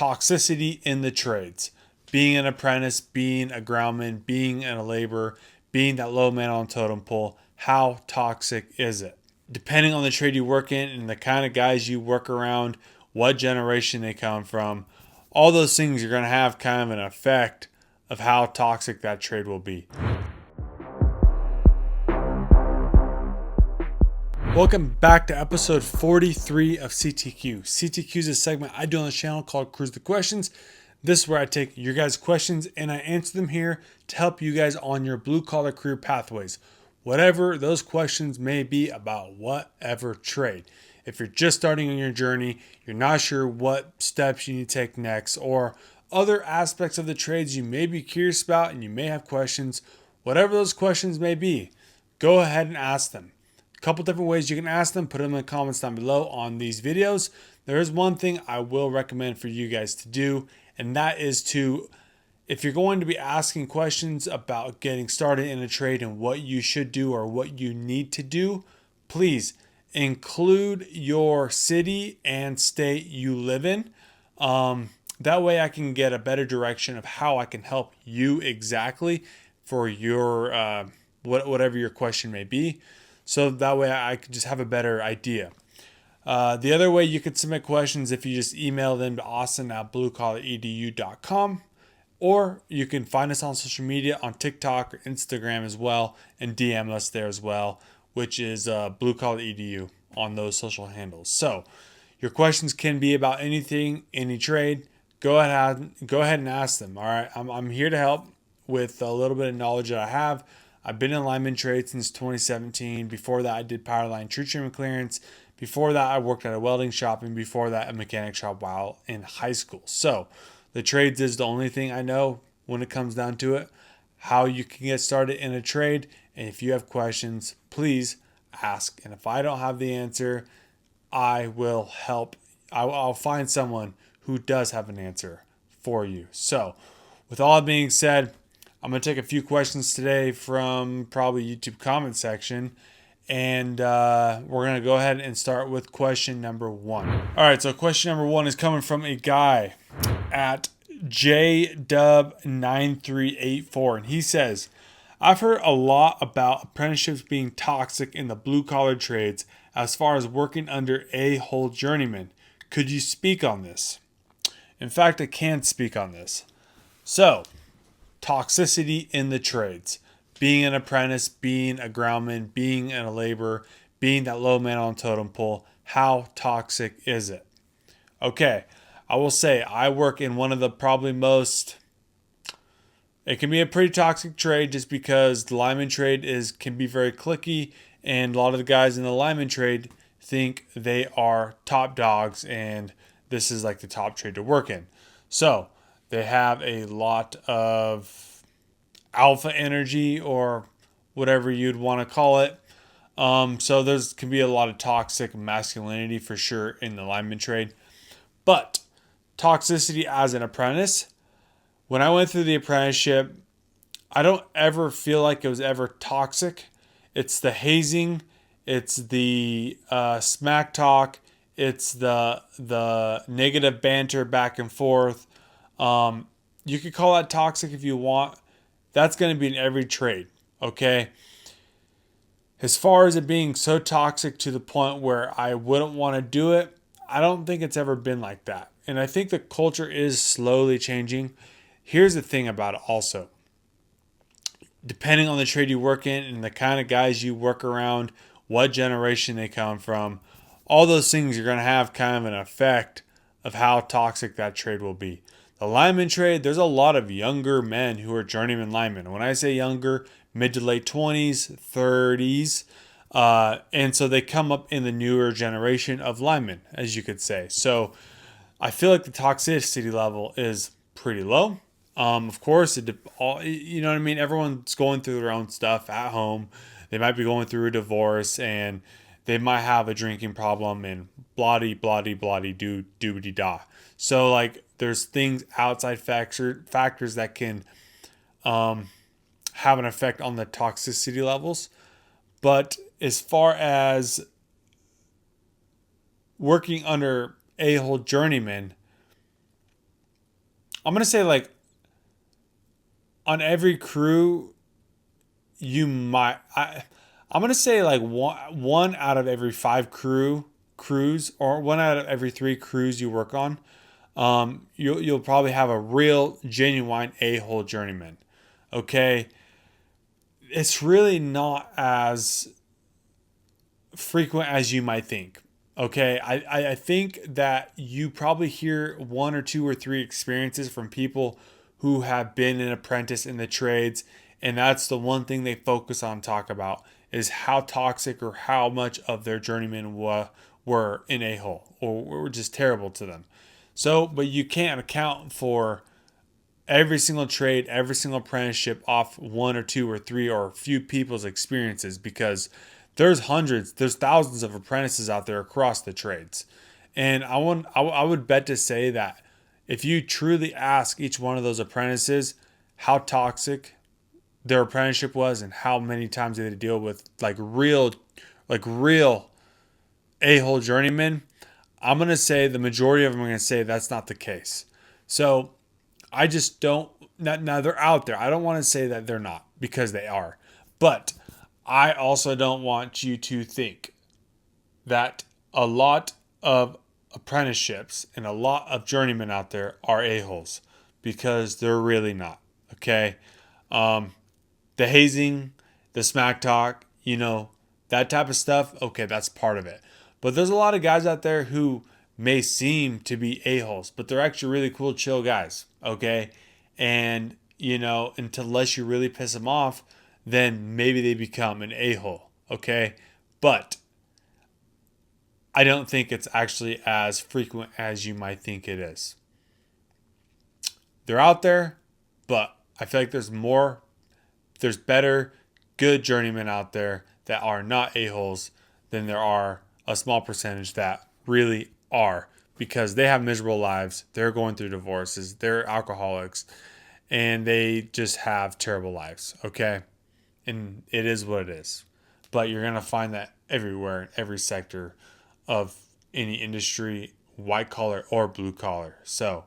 toxicity in the trades. Being an apprentice, being a groundman, being a laborer, being that low man on the totem pole, how toxic is it? Depending on the trade you work in and the kind of guys you work around, what generation they come from, all those things are going to have kind of an effect of how toxic that trade will be. Welcome back to episode 43 of CTQ. CTQ is a segment I do on the channel called Cruise the Questions. This is where I take your guys' questions and I answer them here to help you guys on your blue collar career pathways, whatever those questions may be about whatever trade. If you're just starting on your journey, you're not sure what steps you need to take next, or other aspects of the trades you may be curious about and you may have questions, whatever those questions may be, go ahead and ask them. A couple different ways you can ask them, put them in the comments down below on these videos. There is one thing I will recommend for you guys to do, and that is to, if you're going to be asking questions about getting started in a trade and what you should do or what you need to do, please include your city and state you live in. That way I can get a better direction of how I can help you exactly for your whatever your question may be. So that way I could just have a better idea. The other way you could submit questions if you just email them to austin@bluecollaredu.com, or you can find us on social media on TikTok or Instagram as well and DM us there as well, which is Blue Collar Edu on those social handles. So your questions can be about anything, any trade. Go ahead and ask them. All right, I'm here to help with a little bit of knowledge that I have. I've been in lineman trade since 2017. Before that, I did power line tree trimming clearance. Before that, I worked at a welding shop, and before that, a mechanic shop while in high school. So the trades is the only thing I know when it comes down to it, how you can get started in a trade. And if you have questions, please ask. And if I don't have the answer, I will help. I'll find someone who does have an answer for you. So with all that being said, I'm going to take a few questions today from probably YouTube comment section. And we're going to go ahead and start with question number 1. All right, so question number 1 is coming from a guy at JDub9384. And he says, I've heard a lot about apprenticeships being toxic in the blue collar trades as far as working under a-hole journeyman. Could you speak on this? In fact, I can speak on this. So, toxicity in the trades. Being an apprentice, being a groundman, being a laborer, being that low man on the totem pole, how toxic is it? Okay, I will say I work in one of the probably most, it can be a pretty toxic trade just because the lineman trade can be very cliquey, and a lot of the guys in the lineman trade think they are top dogs and this is like the top trade to work in. So they have a lot of alpha energy or whatever you'd want to call it. So there's can be a lot of toxic masculinity for sure in the lineman trade. But toxicity as an apprentice, when I went through the apprenticeship, I don't ever feel like it was ever toxic. It's the hazing, it's the smack talk, it's the negative banter back and forth. You could call that toxic if you want. That's going to be in every trade, okay? As far as it being so toxic to the point where I wouldn't want to do it, I don't think it's ever been like that. And I think the culture is slowly changing. Here's the thing about it also. Depending on the trade you work in and the kind of guys you work around, what generation they come from, all those things are going to have kind of an effect of how toxic that trade will be. The lineman trade, there's a lot of younger men who are journeyman linemen. When I say younger, mid to late 20s, 30s. And so they come up in the newer generation of linemen, as you could say. So I feel like the toxicity level is pretty low. Of course, you know what I mean? Everyone's going through their own stuff at home. They might be going through a divorce and they might have a drinking problem and bloody, doobity da. So like there's things outside factors that can have an effect on the toxicity levels. But as far as working under a-hole journeyman, I'm gonna say like on every crew, you might. I'm gonna say like one out of every five crews, or one out of every three crews you work on, you'll probably have a real genuine a-hole journeyman. Okay, it's really not as frequent as you might think. Okay, I think that you probably hear one or two or three experiences from people who have been an apprentice in the trades, and that's the one thing they focus on, talk about, is how toxic or how much of their journeymen were in a hole or were just terrible to them. So, but you can't account for every single trade, every single apprenticeship off one or two or three or a few people's experiences, because there's hundreds, there's thousands of apprentices out there across the trades. And I would bet to say that if you truly ask each one of those apprentices how toxic their apprenticeship was and how many times they had to deal with real a-hole journeymen, I'm going to say the majority of them are going to say that's not the case. So I just don't. Now they're out there. I don't want to say that they're not, because they are. But I also don't want you to think that a lot of apprenticeships and a lot of journeymen out there are a-holes, because they're really not. Okay. The hazing, the smack talk, that type of stuff. Okay, that's part of it. But there's a lot of guys out there who may seem to be a-holes, but they're actually really cool, chill guys. Okay. And, unless you really piss them off, then maybe they become an a-hole. Okay. But I don't think it's actually as frequent as you might think it is. They're out there, but I feel like there's better, good journeymen out there that are not a-holes than there are a small percentage that really are, because they have miserable lives. They're going through divorces. They're alcoholics, and they just have terrible lives. Okay. And it is what it is. But you're going to find that everywhere, in every sector of any industry, white collar or blue collar. So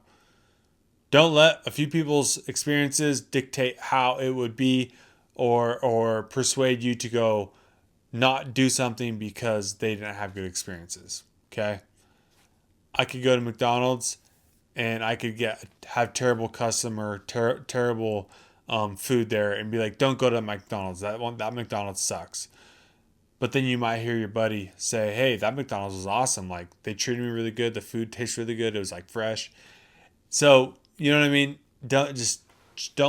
don't let a few people's experiences dictate how it would be, or persuade you to go not do something because they didn't have good experiences. Okay? I could go to McDonald's and I could have terrible terrible food there, and be like, don't go to McDonald's. That McDonald's sucks. But then you might hear your buddy say, hey, that McDonald's was awesome. Like, they treated me really good. The food tastes really good. It was like fresh. So, you know what I mean? Don't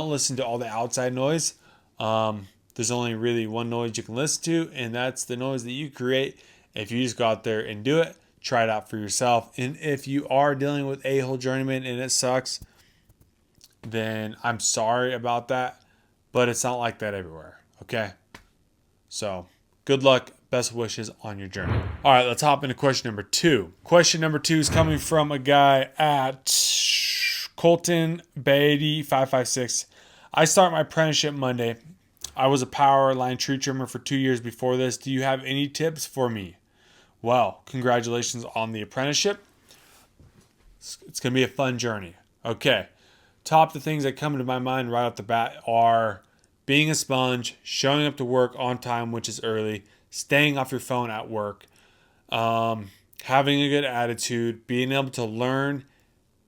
listen to all the outside noise. There's only really one noise you can listen to, and that's the noise that you create. If you just go out there and do it, try it out for yourself. And if you are dealing with a-hole journeyman and it sucks, then I'm sorry about that, but it's not like that everywhere. Okay? So, good luck. Best wishes on your journey. All right, let's hop into question number 2. Question number 2 is coming from a guy at Colton Beatty 556. I start my apprenticeship Monday. I was a power line tree trimmer for 2 years before this. Do you have any tips for me? Well, congratulations on the apprenticeship. It's going to be a fun journey. Okay. Top the things that come to my mind right off the bat are being a sponge, showing up to work on time, which is early, staying off your phone at work, having a good attitude, being able to learn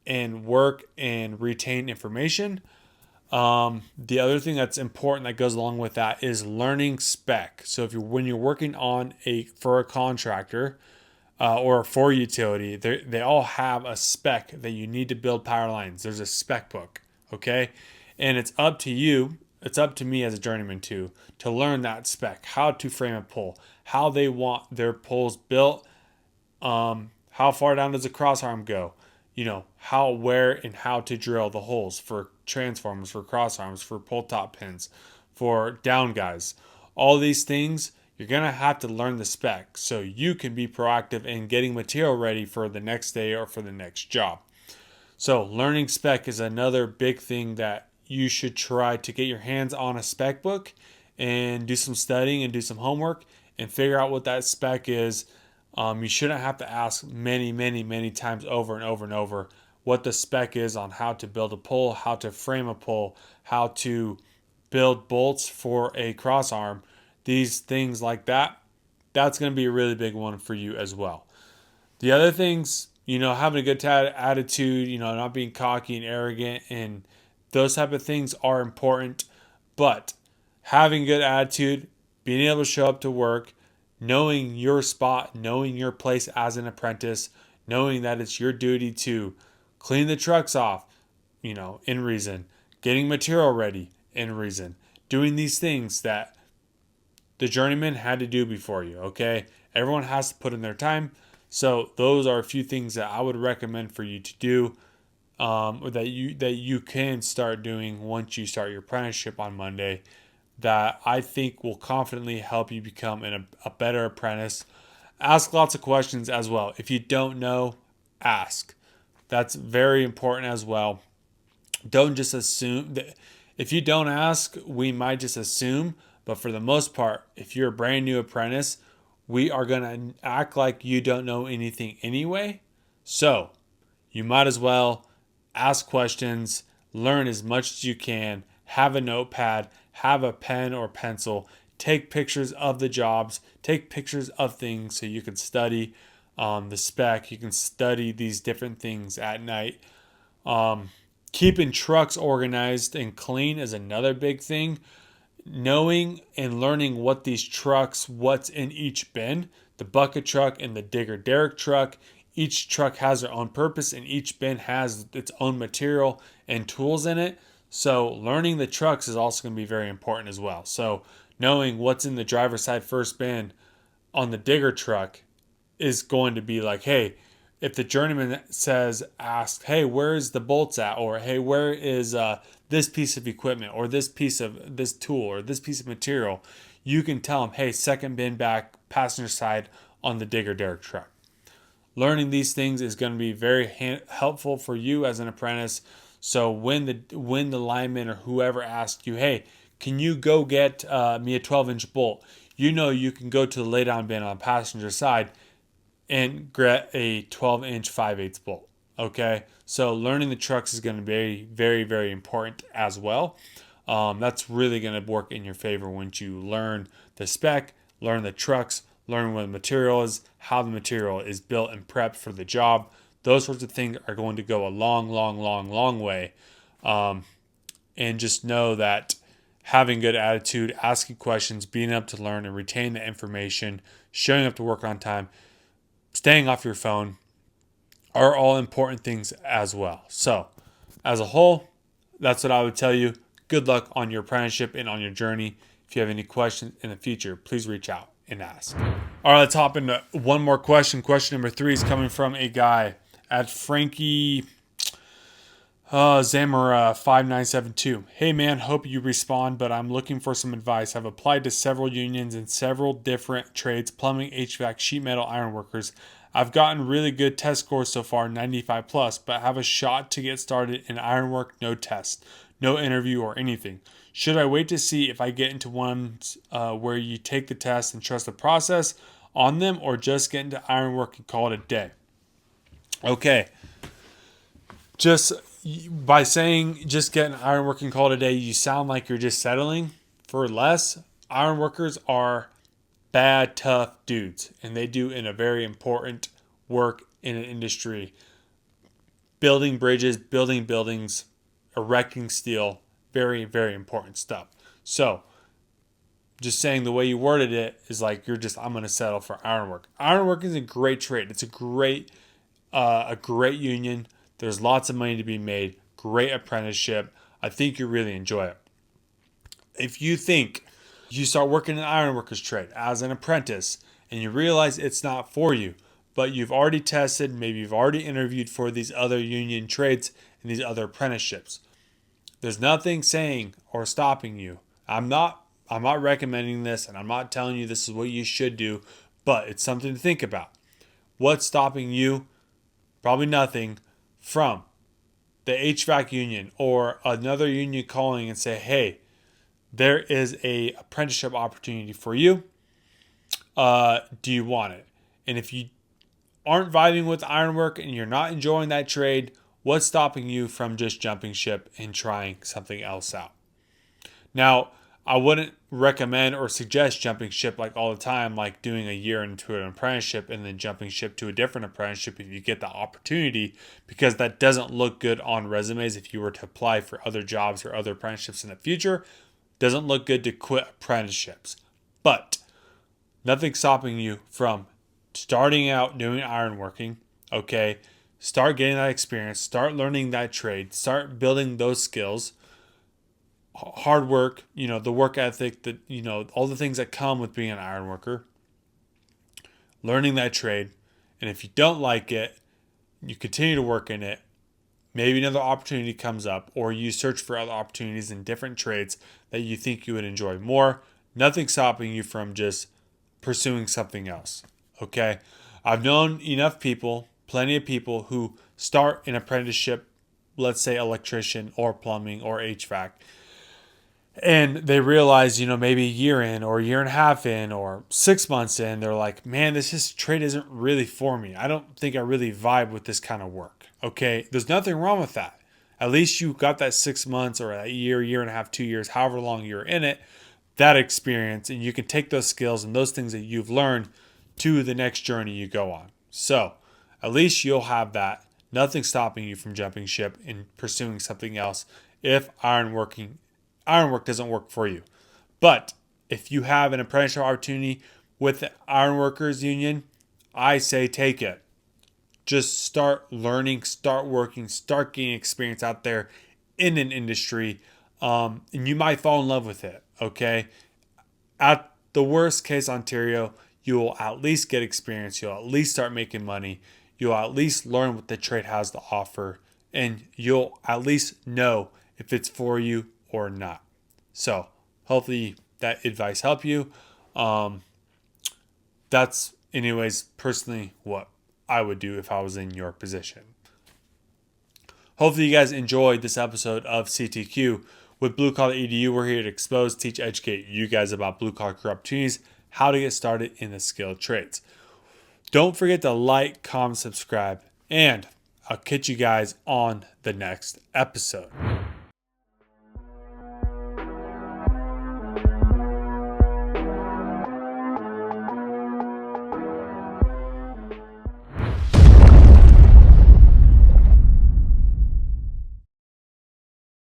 and work and retain information. The other thing that's important that goes along with that is learning spec. So when you're working on for a contractor or for a utility, they all have a spec that you need to build power lines. There's a spec book, okay? And it's up to you. It's up to me as a journeyman to learn that spec, how to frame a pole, how they want their poles built, how far down does the cross arm go, how, where, and how to drill the holes for transformers, for cross arms, for pole top pins, for down guys. All these things, you're going to have to learn the spec so you can be proactive in getting material ready for the next day or for the next job. So learning spec is another big thing that you should try to get your hands on a spec book and do some studying and do some homework and figure out what that spec is. You shouldn't have to ask many, many, many times over and over and over what the spec is on how to build a pole, how to frame a pole, how to build bolts for a cross arm, these things like that, that's going to be a really big one for you as well. The other things, having a good attitude, not being cocky and arrogant, and those type of things are important. But having good attitude, being able to show up to work, knowing your spot, knowing your place as an apprentice, knowing that it's your duty to clean the trucks off, in reason, getting material ready, in reason, doing these things that the journeyman had to do before you, okay? Everyone has to put in their time. So those are a few things that I would recommend for you to do, or that you can start doing once you start your apprenticeship on Monday, that I think will confidently help you become a better apprentice. Ask lots of questions as well. If you don't know, ask. That's very important as well. Don't just assume that. If you don't ask, we might just assume. But for the most part, if you're a brand new apprentice, we are going to act like you don't know anything anyway. So you might as well ask questions, learn as much as you can, have a notepad, have a pen or pencil, take pictures of the jobs, take pictures of things so you can study the spec, you can study these different things at night. Keeping trucks organized and clean is another big thing. Knowing and learning what these trucks, what's in each bin, the bucket truck and the digger derrick truck, each truck has their own purpose and each bin has its own material and tools in it. So learning the trucks is also going to be very important as well. So knowing what's in the driver's side first bin on the digger truck is going to be like, hey, if the journeyman asks, hey, where's the bolts at? Or, hey, where is this piece of equipment or this piece of this tool or this piece of material? You can tell them, hey, second bin back, passenger side on the digger derrick truck. Learning these things is going to be very helpful for you as an apprentice. So when the lineman or whoever asks you, hey, can you go get me a 12-inch bolt? You can go to the lay down bin on the passenger side and get a 12-inch 5/8 bolt. Okay, so learning the trucks is going to be very, very important as well. That's really going to work in your favor once you learn the spec, learn the trucks, learn what the material is, how the material is built and prepped for the job. Those sorts of things are going to go a long, long, long, long way. And just know that having good attitude, asking questions, being able to learn and retain the information, showing up to work on time, staying off your phone are all important things as well. So, as a whole, that's what I would tell you. Good luck on your apprenticeship and on your journey. If you have any questions in the future, please reach out and ask. All right, let's hop into one more question. Question number 3 is coming from a guy at Frankie Zamora 5972. Hey man, hope you respond, but I'm looking for some advice. I've applied to several unions in several different trades, plumbing, HVAC, sheet metal, ironworkers. I've gotten really good test scores so far, 95 plus, but have a shot to get started in ironwork, no test, no interview or anything. Should I wait to see if I get into ones where you take the test and trust the process on them, or just get into ironwork and call it a day? Okay. Just by saying just get an ironwork and call it a day, you sound like you're just settling for less. Ironworkers are bad, tough dudes, and they do in a very important work in an industry. Building bridges, building buildings, erecting steel, very, very important stuff. So, just saying the way you worded it is like I'm going to settle for ironwork. Ironwork is a great trade. It's a great union. There's lots of money to be made. Great apprenticeship. I think you really enjoy it. If you think you start working in ironworkers trade as an apprentice and you realize it's not for you, but you've already tested, maybe you've already interviewed for these other union trades and these other apprenticeships, there's nothing saying or stopping you. I'm not recommending this, and I'm not telling you this is what you should do, but it's something to think about. What's stopping you? Probably nothing. From the HVAC union or another union calling and say, hey, there is a apprenticeship opportunity for you. Do you want it? And if you aren't vibing with ironwork and you're not enjoying that trade, What's stopping you from just jumping ship and trying something else out? Now, I wouldn't recommend or suggest jumping ship like all the time, like doing a year into an apprenticeship and then jumping ship to a different apprenticeship if you get the opportunity, because that doesn't look good on resumes if you were to apply for other jobs or other apprenticeships in the future. Doesn't look good to quit apprenticeships. But nothing stopping you from starting out doing ironworking, okay? Start getting that experience, start learning that trade, start building those skills. Hard work, the work ethic, all the things that come with being an iron worker, learning that trade. And if you don't like it, you continue to work in it. Maybe another opportunity comes up, or you search for other opportunities in different trades that you think you would enjoy more. Nothing stopping you from just pursuing something else. Okay? I've known enough people, plenty of people who start an apprenticeship, let's say electrician or plumbing or HVAC, and they realize, maybe a year in or a year and a half in or 6 months in, they're like, man, this trade isn't really for me. I don't think I really vibe with this kind of work. Okay. There's nothing wrong with that. At least you got that 6 months or a year and a half, 2 years, however long you're in it, that experience, and you can take those skills and those things that you've learned to the next journey you go on. So at least you'll have that. Nothing stopping you from jumping ship and pursuing something else if ironwork doesn't work for you. But if you have an apprenticeship opportunity with the Ironworkers Union, I say take it. Just start learning, start working, start getting experience out there in an industry, and you might fall in love with it, okay? At the worst case, Ontario, you will at least get experience. You'll at least start making money. You'll at least learn what the trade has to offer, and you'll at least know if it's for you or not. So hopefully that advice helped you. That's anyways personally what I would do if I was in your position. Hopefully you guys enjoyed this episode of CTQ. With Blue Collar Edu, we're here to expose, teach, educate you guys about blue collar career opportunities, how to get started in the skilled trades. Don't forget to like, comment, subscribe, and I'll catch you guys on the next episode.